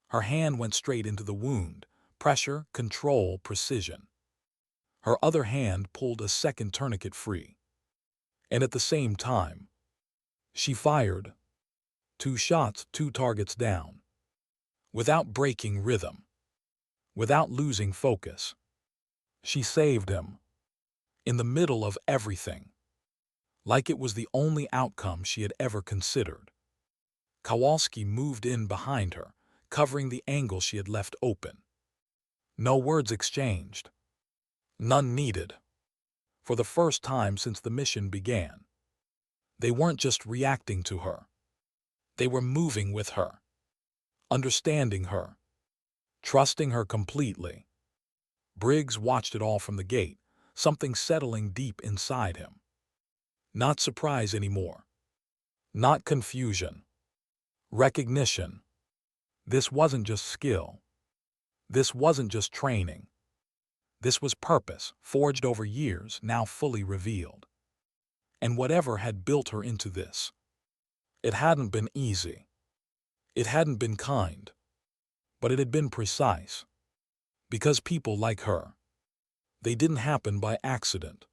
Speaker 1: Her hand went straight into the wound, pressure, control, precision. Her other hand pulled a second tourniquet free. And at the same time, she fired. 2 shots, 2 targets down. Without breaking rhythm. Without losing focus. She saved him. In the middle of everything. Like it was the only outcome she had ever considered. Kowalski moved in behind her, covering the angle she had left open. No words exchanged. None needed. For the first time since the mission began. They weren't just reacting to her. They were moving with her. Understanding her. Trusting her completely. Briggs watched it all from the gate, something settling deep inside him. Not surprise anymore. Not confusion. Recognition. This wasn't just skill. This wasn't just training. This was purpose, forged over years, now fully revealed. And whatever had built her into this, it hadn't been easy. It hadn't been kind. But it had been precise. Because people like her, They didn't happen by accident.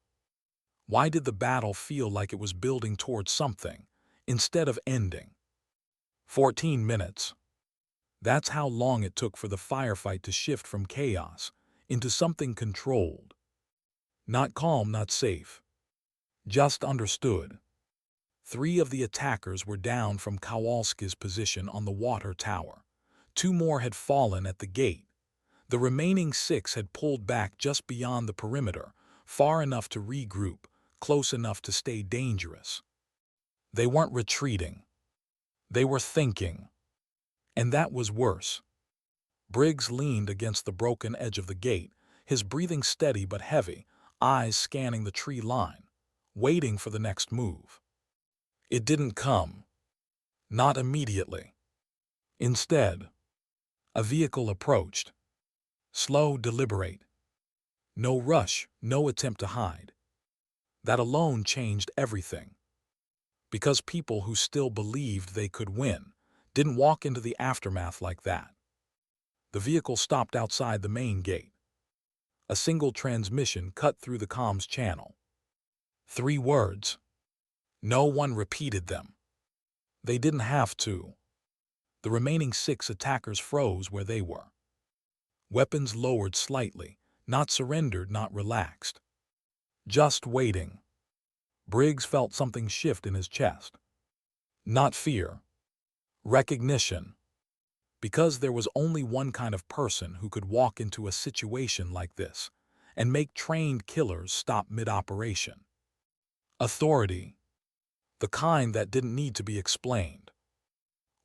Speaker 1: Why did the battle feel like it was building towards something, instead of ending? 14 minutes. That's how long it took for the firefight to shift from chaos into something controlled. Not calm, not safe. Just understood. 3 of the attackers were down from Kowalski's position on the water tower. 2 more had fallen at the gate. The remaining 6 had pulled back just beyond the perimeter, far enough to regroup, close enough to stay dangerous. They weren't retreating. They were thinking. And that was worse. Briggs leaned against the broken edge of the gate, his breathing steady but heavy, eyes scanning the tree line, waiting for the next move. It didn't come. Not immediately. Instead, a vehicle approached. Slow, deliberate. No rush, no attempt to hide. That alone changed everything. Because people who still believed they could win didn't walk into the aftermath like that. The vehicle stopped outside the main gate. A single transmission cut through the comms channel. 3 words. No one repeated them. They didn't have to. The remaining 6 attackers froze where they were. Weapons lowered slightly, not surrendered, not relaxed. Just waiting. Briggs felt something shift in his chest. Not fear. Recognition. Because there was only one kind of person who could walk into a situation like this and make trained killers stop mid-operation. Authority. The kind that didn't need to be explained.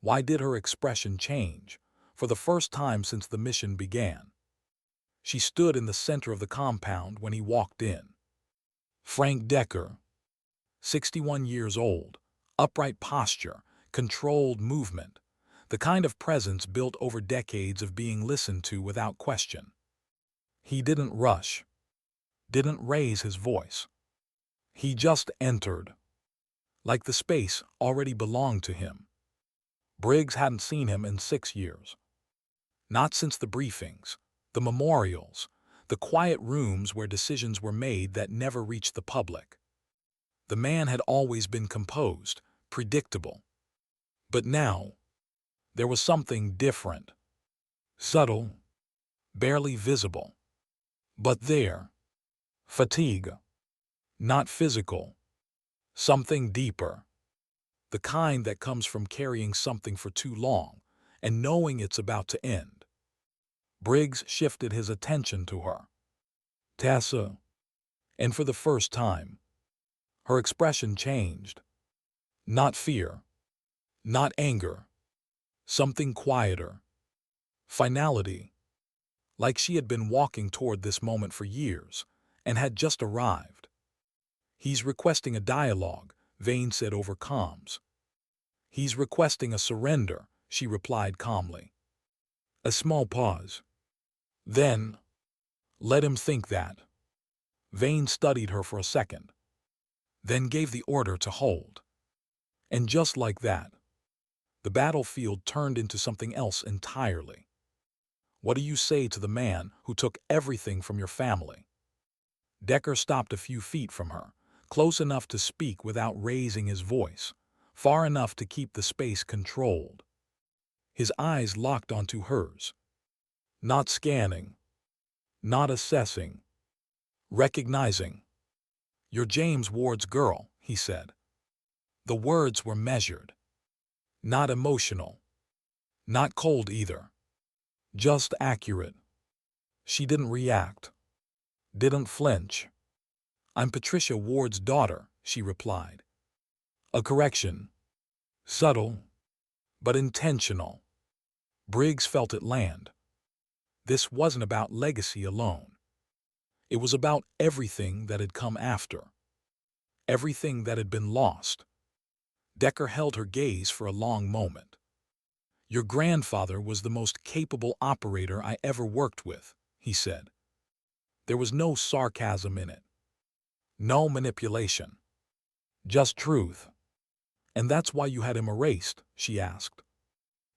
Speaker 1: Why did her expression change? For the first time since the mission began. She stood in the center of the compound when he walked in. Frank Decker, 61 years old, upright posture, controlled movement, the kind of presence built over decades of being listened to without question. He didn't rush, didn't raise his voice. He just entered, like the space already belonged to him. Briggs hadn't seen him in 6 years. Not since the briefings, the memorials, the quiet rooms where decisions were made that never reached the public. The man had always been composed, predictable. But now, there was something different. Subtle, barely visible. But there. Fatigue. Not physical. Something deeper. The kind that comes from carrying something for too long and knowing it's about to end. Briggs shifted his attention to her. Tessa. And for the first time, her expression changed. Not fear. Not anger. Something quieter. Finality. Like she had been walking toward this moment for years and had just arrived. He's requesting a dialogue, Vane said over comms. He's requesting a surrender, she replied calmly. A small pause. Then, let him think that. Vane studied her for a second, then gave the order to hold. And just like that, the battlefield turned into something else entirely. What do you say to the man who took everything from your family? Decker stopped a few feet from her, close enough to speak without raising his voice, far enough to keep the space controlled. His eyes locked onto hers. Not scanning. Not assessing. Recognizing. You're James Ward's girl, he said. The words were measured. Not emotional. Not cold either. Just accurate. She didn't react. Didn't flinch. I'm Patricia Ward's daughter, she replied. A correction. Subtle, but intentional. Briggs felt it land. This wasn't about legacy alone. It was about everything that had come after. Everything that had been lost. Decker held her gaze for a long moment. Your grandfather was the most capable operator I ever worked with, he said. There was no sarcasm in it. No manipulation. Just truth. And that's why you had him erased, she asked.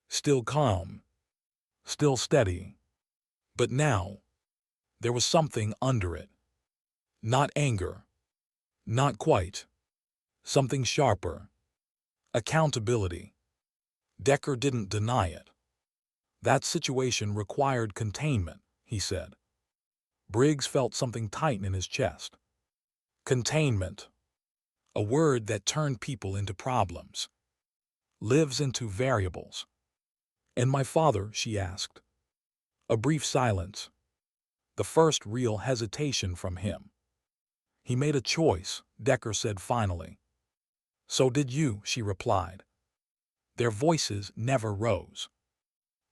Speaker 1: Still calm. Still steady. But now, there was something under it. Not anger. Not quite. Something sharper. Accountability. Decker didn't deny it. That situation required containment, he said. Briggs felt something tighten in his chest. Containment. A word that turned people into problems. Lives into variables. And my father, she asked. A brief silence. The first real hesitation from him. He made a choice, Decker said finally. So did you, she replied. Their voices never rose.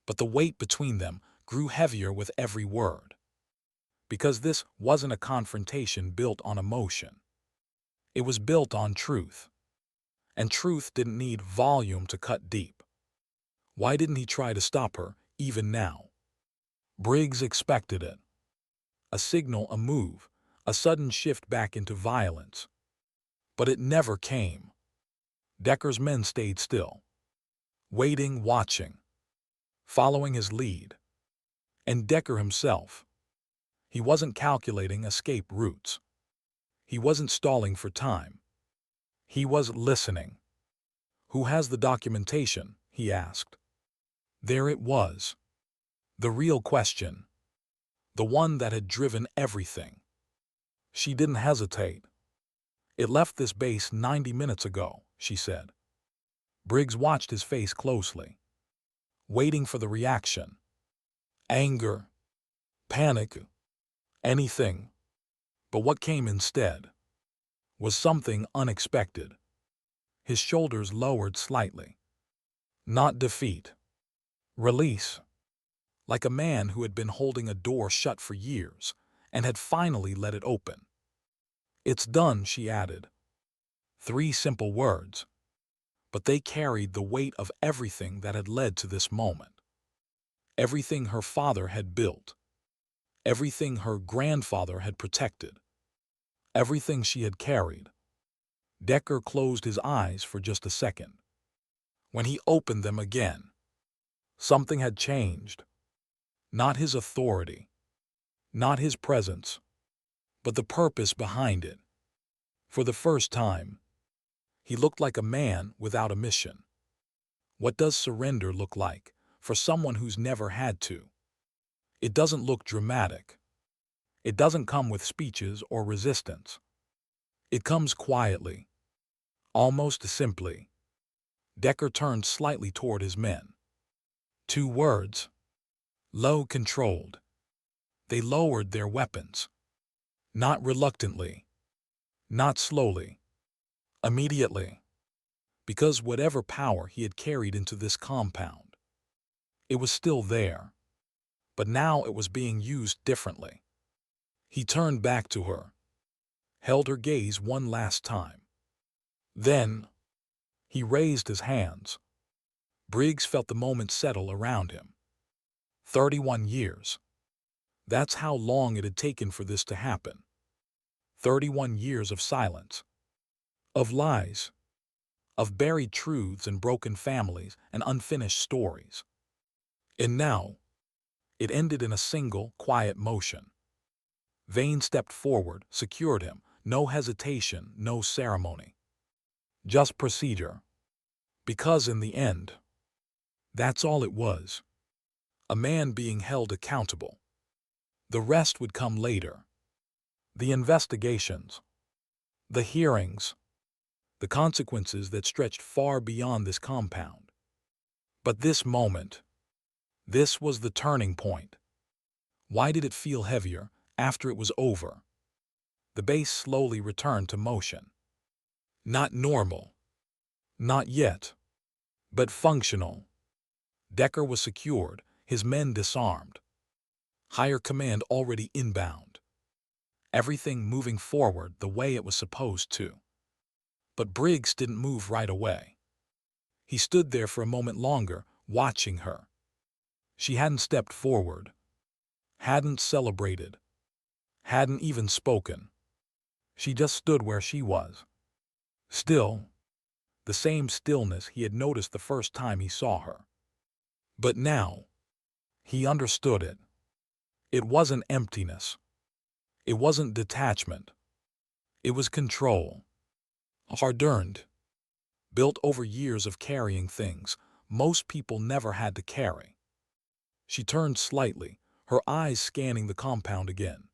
Speaker 1: But the weight between them grew heavier with every word. Because this wasn't a confrontation built on emotion. It was built on truth. And truth didn't need volume to cut deep. Why didn't he try to stop her, even now? Briggs expected it. A signal, a move, a sudden shift back into violence. But it never came. Decker's men stayed still. Waiting, watching. Following his lead. And Decker himself. He wasn't calculating escape routes. He wasn't stalling for time. He was listening. Who has the documentation? He asked. There it was. The real question. The one that had driven everything. She didn't hesitate. It left this base 90 minutes ago, she said. Briggs watched his face closely, waiting for the reaction. Anger, panic, anything. But what came instead was something unexpected. His shoulders lowered slightly. Not defeat. Release. Like a man who had been holding a door shut for years and had finally let it open. It's done, she added. 3 simple words. But they carried the weight of everything that had led to this moment. Everything her father had built. Everything her grandfather had protected. Everything she had carried. Decker closed his eyes for just a second. When he opened them again, something had changed. Not his authority, not his presence, but the purpose behind it. For the first time, he looked like a man without a mission. What does surrender look like for someone who's never had to? It doesn't look dramatic. It doesn't come with speeches or resistance. It comes quietly, almost simply. Decker turned slightly toward his men. 2 words. Low, controlled. They lowered their weapons. Not reluctantly. Not slowly. Immediately. Because whatever power he had carried into this compound, it was still there. But now it was being used differently. He turned back to her, held her gaze one last time. Then, he raised his hands. Briggs felt the moment settle around him. 31 years. That's how long it had taken for this to happen. 31 years of silence. Of lies. Of buried truths and broken families and unfinished stories. And now, it ended in a single, quiet motion. Vane stepped forward, secured him. No hesitation, no ceremony. Just procedure. Because in the end, that's all it was. A man being held accountable. The rest would come later. The investigations. The hearings. The consequences that stretched far beyond this compound. But this moment, this was the turning point. Why did it feel heavier after it was over? The base slowly returned to motion. Not normal. Not yet. But functional. Decker was secured, his men disarmed. Higher command already inbound. Everything moving forward the way it was supposed to. But Briggs didn't move right away. He stood there for a moment longer, watching her. She hadn't stepped forward. Hadn't celebrated. Hadn't even spoken. She just stood where she was. Still. The same stillness he had noticed the first time he saw her. But now, he understood it. It wasn't emptiness. It wasn't detachment. It was control. Hard-earned. Built over years of carrying things most people never had to carry. She turned slightly, her eyes scanning the compound again.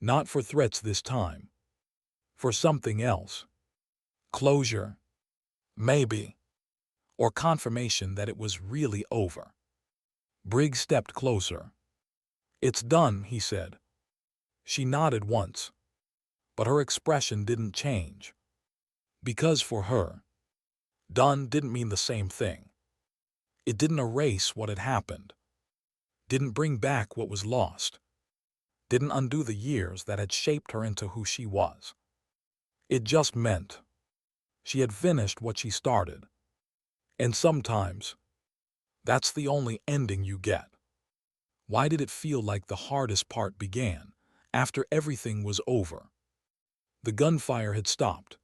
Speaker 1: Not for threats this time. For something else. Closure. Maybe. Or confirmation that it was really over. Briggs stepped closer. "It's done," he said. She nodded once, but her expression didn't change. Because for her, done didn't mean the same thing. It didn't erase what had happened. Didn't bring back what was lost. Didn't undo the years that had shaped her into who she was. It just meant she had finished what she started. And sometimes, that's the only ending you get. Why did it feel like the hardest part began after everything was over? The gunfire had stopped.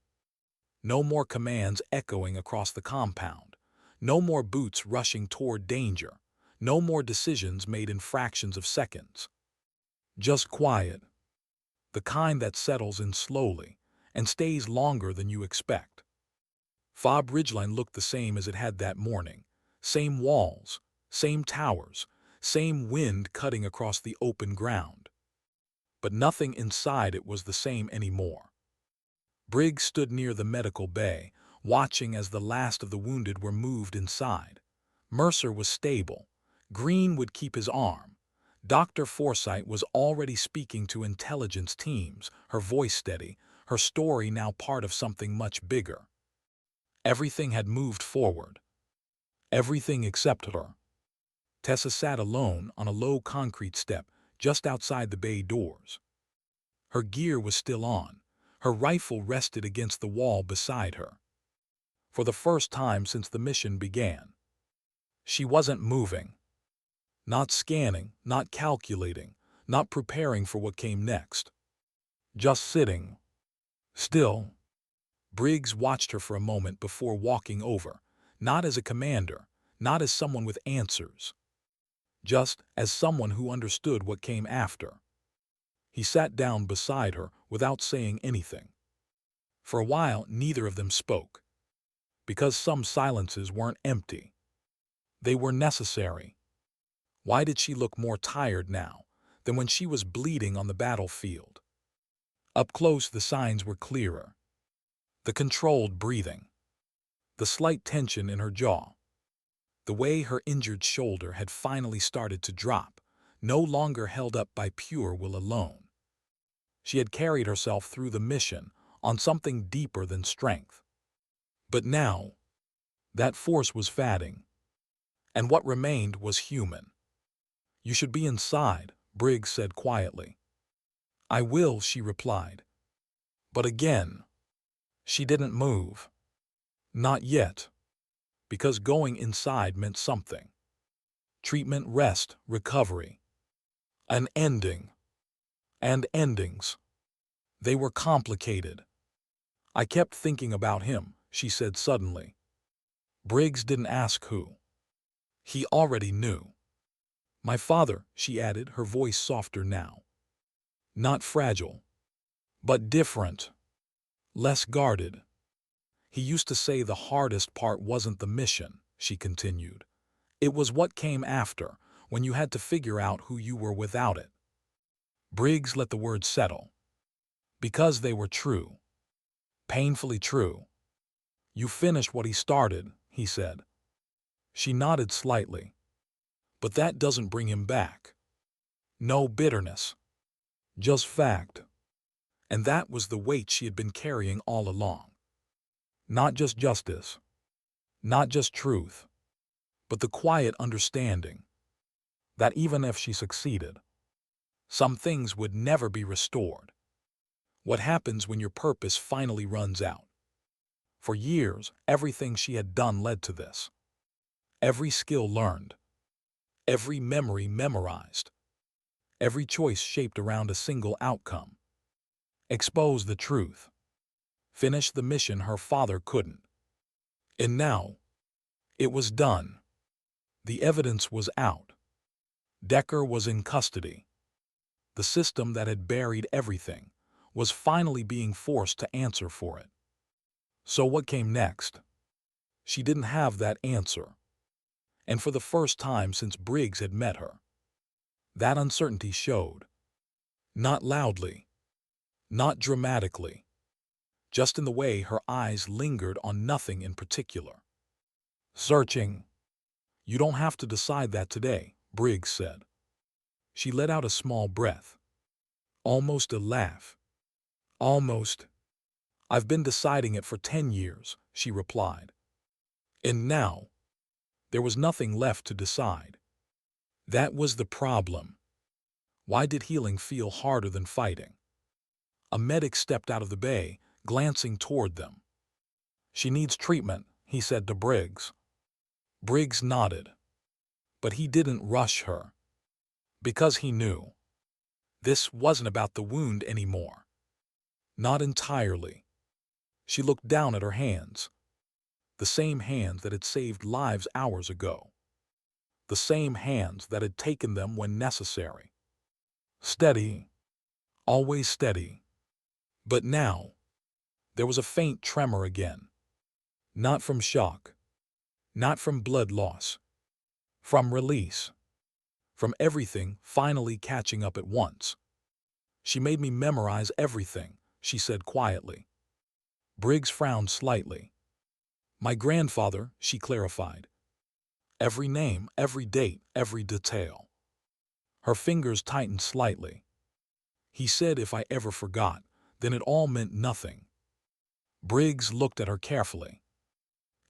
Speaker 1: No more commands echoing across the compound. No more boots rushing toward danger. No more decisions made in fractions of seconds. Just quiet. The kind that settles in slowly and stays longer than you expect. Fob Ridgeline looked the same as it had that morning. Same walls, same towers, same wind cutting across the open ground. But nothing inside it was the same anymore. Briggs stood near the medical bay, watching as the last of the wounded were moved inside. Mercer was stable. Green would keep his arm. Dr. Forsythe was already speaking to intelligence teams, her voice steady, her story now part of something much bigger. Everything had moved forward. Everything except her. Tessa sat alone on a low concrete step just outside the bay doors. Her gear was still on. Her rifle rested against the wall beside her. For the first time since the mission began, she wasn't moving. Not scanning, not calculating, not preparing for what came next. Just sitting. Still. Briggs watched her for a moment before walking over, not as a commander, not as someone with answers. Just as someone who understood what came after. He sat down beside her without saying anything. For a while, neither of them spoke. Because some silences weren't empty. They were necessary. Why did she look more tired now than when she was bleeding on the battlefield? Up close, the signs were clearer. The controlled breathing. The slight tension in her jaw. The way her injured shoulder had finally started to drop, no longer held up by pure will alone. She had carried herself through the mission on something deeper than strength. But now, that force was fading. And what remained was human. "You should be inside," Briggs said quietly. "I will," she replied. But again, she didn't move. Not yet. Because going inside meant something. Treatment, rest, recovery. An ending. And endings. They were complicated. "I kept thinking about him," she said suddenly. Briggs didn't ask who. He already knew. "My father," she added, her voice softer now. Not fragile, but different. Less guarded. "He used to say the hardest part wasn't the mission," she continued. "It was what came after, when you had to figure out who you were without it." Briggs let the words settle. Because they were true. Painfully true. "You finished what he started," he said. She nodded slightly. "But that doesn't bring him back. No bitterness. Just fact." And that was the weight she had been carrying all along. Not just justice. Not just truth. But the quiet understanding that even if she succeeded, some things would never be restored. What happens when your purpose finally runs out? For years, everything she had done led to this. Every skill learned. Every memory memorized. Every choice shaped around a single outcome. Expose the truth. Finish the mission her father couldn't. And now, it was done. The evidence was out. Decker was in custody. The system that had buried everything was finally being forced to answer for it. So what came next? She didn't have that answer. And for the first time since Briggs had met her, that uncertainty showed. Not loudly, not dramatically, just in the way her eyes lingered on nothing in particular. Searching. You don't have to decide that today, Briggs said. She let out a small breath. Almost a laugh. Almost. I've been deciding it for 10 years, she replied. And now, there was nothing left to decide. That was the problem. Why did healing feel harder than fighting? A medic stepped out of the bay, glancing toward them. She needs treatment, he said to Briggs. Briggs nodded. But he didn't rush her. Because he knew. This wasn't about the wound anymore. Not entirely. She looked down at her hands. The same hands that had saved lives hours ago. The same hands that had taken them when necessary. Steady. Always steady. But now, there was a faint tremor again. Not from shock. Not from blood loss. From release. From everything finally catching up at once. She made me memorize everything, she said quietly. Briggs frowned slightly. My grandfather, she clarified. Every name, every date, every detail. Her fingers tightened slightly. He said if I ever forgot, then it all meant nothing. Briggs looked at her carefully.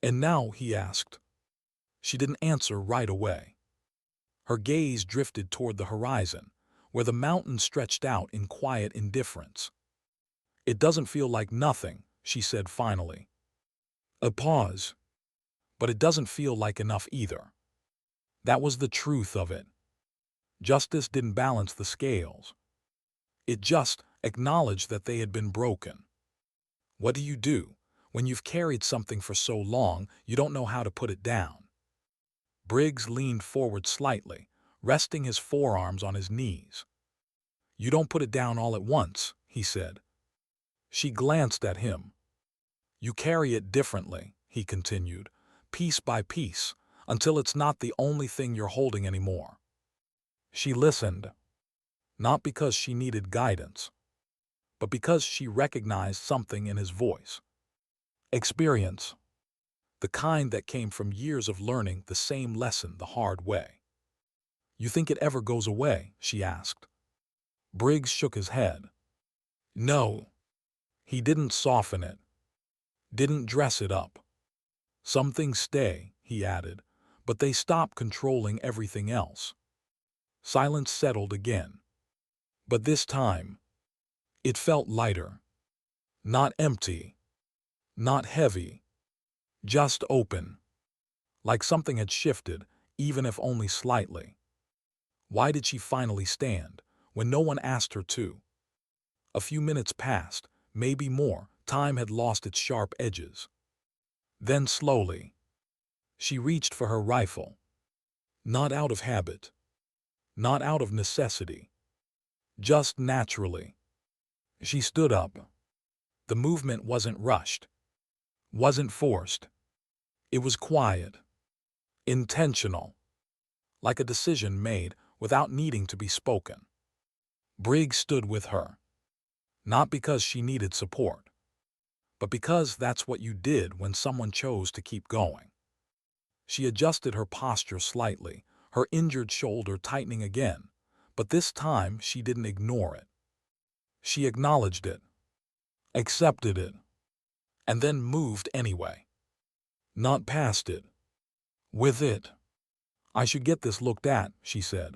Speaker 1: And now, he asked. She didn't answer right away. Her gaze drifted toward the horizon, where the mountains stretched out in quiet indifference. It doesn't feel like nothing, she said finally. A pause. But it doesn't feel like enough either. That was the truth of it. Justice didn't balance the scales. It just acknowledged that they had been broken. What do you do when you've carried something for so long you don't know how to put it down? Briggs leaned forward slightly, resting his forearms on his knees. You don't put it down all at once, he said. She glanced at him. You carry it differently, he continued, piece by piece, until it's not the only thing you're holding anymore. She listened, not because she needed guidance, but because she recognized something in his voice. Experience. The kind that came from years of learning the same lesson the hard way. You think it ever goes away? She asked. Briggs shook his head. No. He didn't soften it. Didn't dress it up. Some things stay, he added, but they stop controlling everything else. Silence settled again. But this time, it felt lighter. Not empty. Not heavy. Just open. Like something had shifted, even if only slightly. Why did she finally stand, when no one asked her to? A few minutes passed, maybe more. Time had lost its sharp edges. Then slowly, she reached for her rifle. Not out of habit. Not out of necessity. Just naturally. She stood up. The movement wasn't rushed. Wasn't forced. It was quiet. Intentional. Like a decision made without needing to be spoken. Briggs stood with her. Not because she needed support, but because that's what you did when someone chose to keep going. She adjusted her posture slightly, her injured shoulder tightening again, but this time she didn't ignore it. She acknowledged it, accepted it, and then moved anyway. Not past it. With it. I should get this looked at, she said.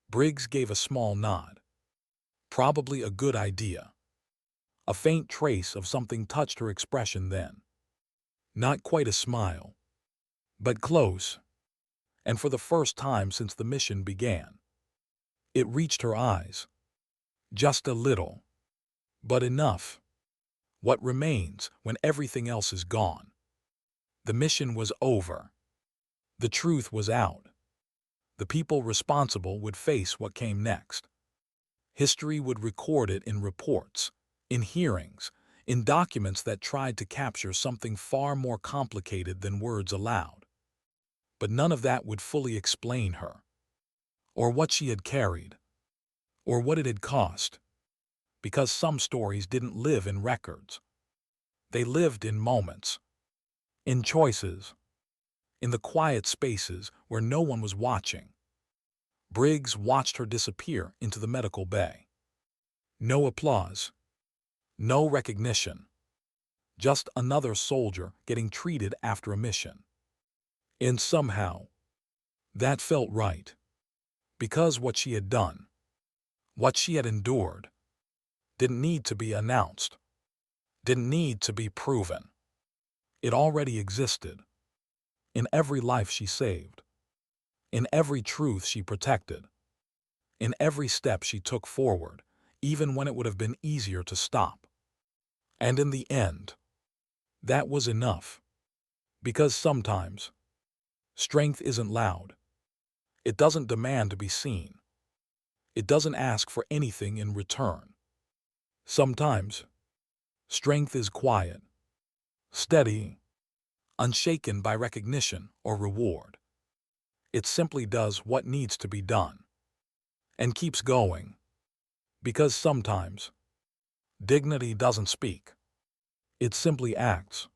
Speaker 1: Briggs gave a small nod. Probably a good idea. A faint trace of something touched her expression then. Not quite a smile, but close. And for the first time since the mission began, it reached her eyes. Just a little. But enough. What remains when everything else is gone? The mission was over. The truth was out. The people responsible would face what came next. History would record it in reports, in hearings, in documents that tried to capture something far more complicated than words allowed. But none of that would fully explain her, or what she had carried, or what it had cost, because some stories didn't live in records. They lived in moments, in choices, in the quiet spaces where no one was watching. Briggs watched her disappear into the medical bay. No applause, no recognition, just another soldier getting treated after a mission. And somehow, that felt right, because what she had done, what she had endured, didn't need to be announced, didn't need to be proven. It already existed, in every life she saved, in every truth she protected, in every step she took forward, even when it would have been easier to stop. And in the end, that was enough. Because sometimes, strength isn't loud. It doesn't demand to be seen. It doesn't ask for anything in return. Sometimes, strength is quiet, steady, unshaken by recognition or reward. It simply does what needs to be done, and keeps going. Because sometimes, dignity doesn't speak. It simply acts.